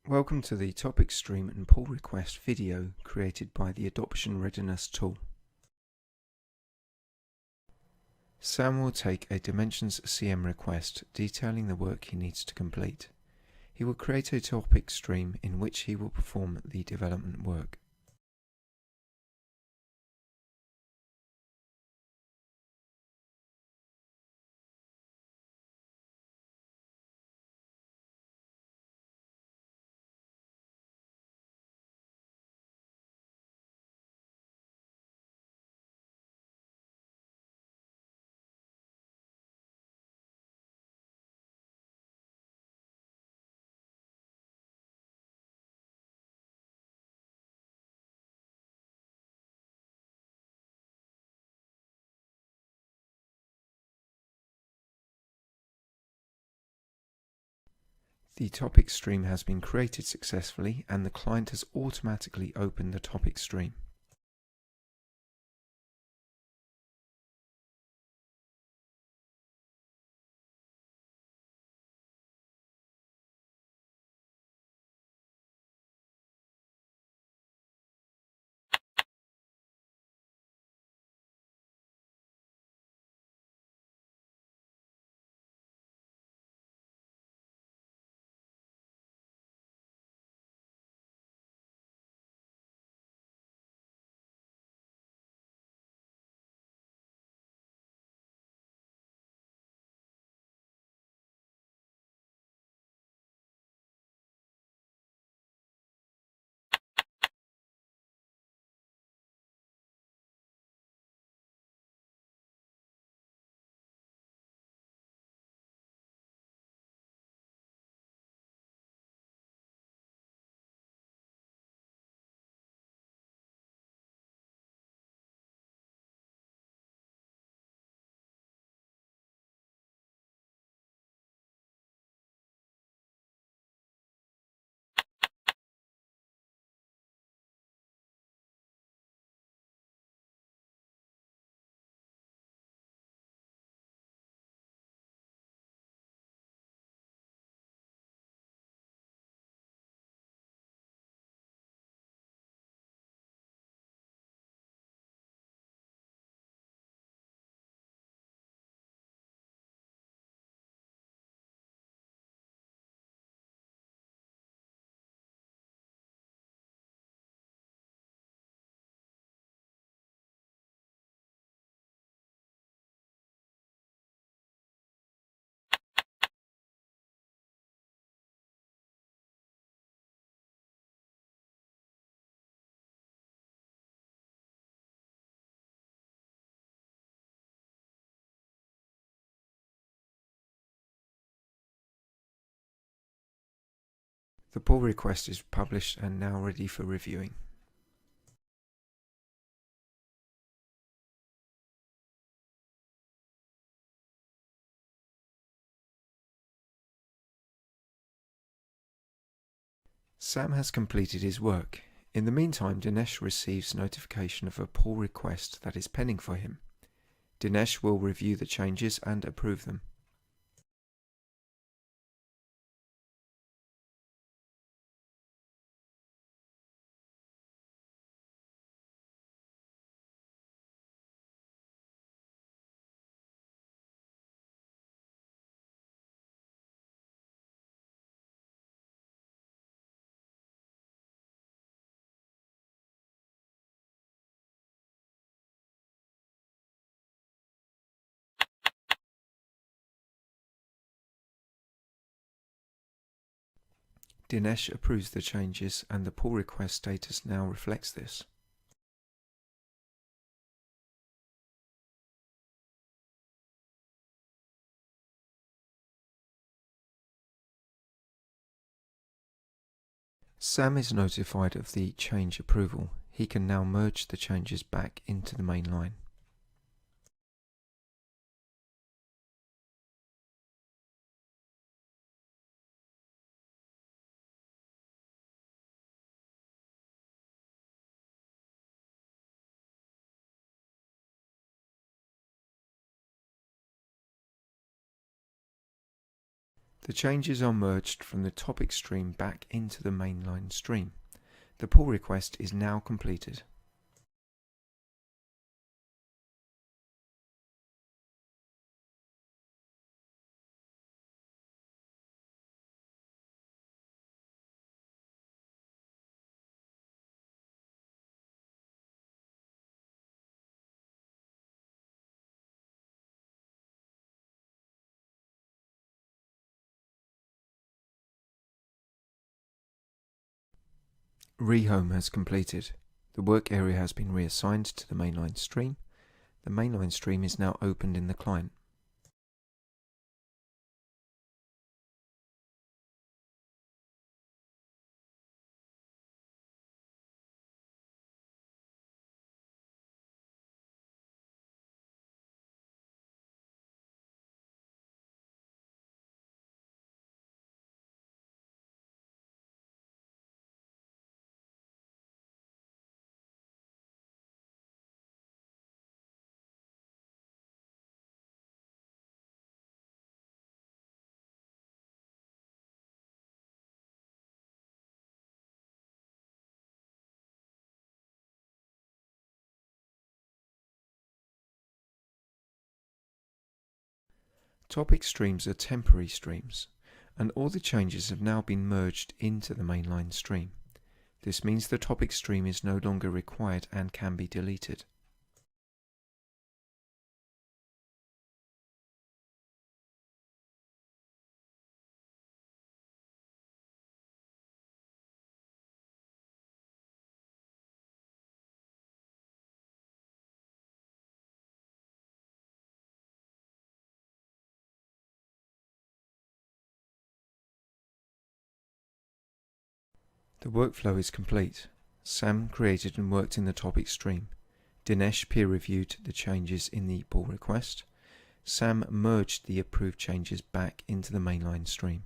Welcome to the topic stream and pull request video created by the Adoption Readiness Tool. Sam will take a Dimensions CM request detailing the work he needs to complete. He will create a topic stream in which he will perform the development work. The topic stream has been created successfully and the client has automatically opened the topic stream. The pull request is published and now ready for reviewing. Sam has completed his work. In the meantime, Dinesh receives notification of a pull request that is pending for him. Dinesh will review the changes and approve them. Dinesh approves the changes and the pull request status now reflects this. Sam is notified of the change approval. He can now merge the changes back into the main line. The changes are merged from the topic stream back into the mainline stream. The pull request is now completed. Rehome has completed. The work area has been reassigned to the mainline stream. The mainline stream is now opened in the client. Topic streams are temporary streams, and all the changes have now been merged into the mainline stream. This means the topic stream is no longer required and can be deleted. The workflow is complete. Sam created and worked in the topic stream. Dinesh peer-reviewed the changes in the pull request. Sam merged the approved changes back into the mainline stream.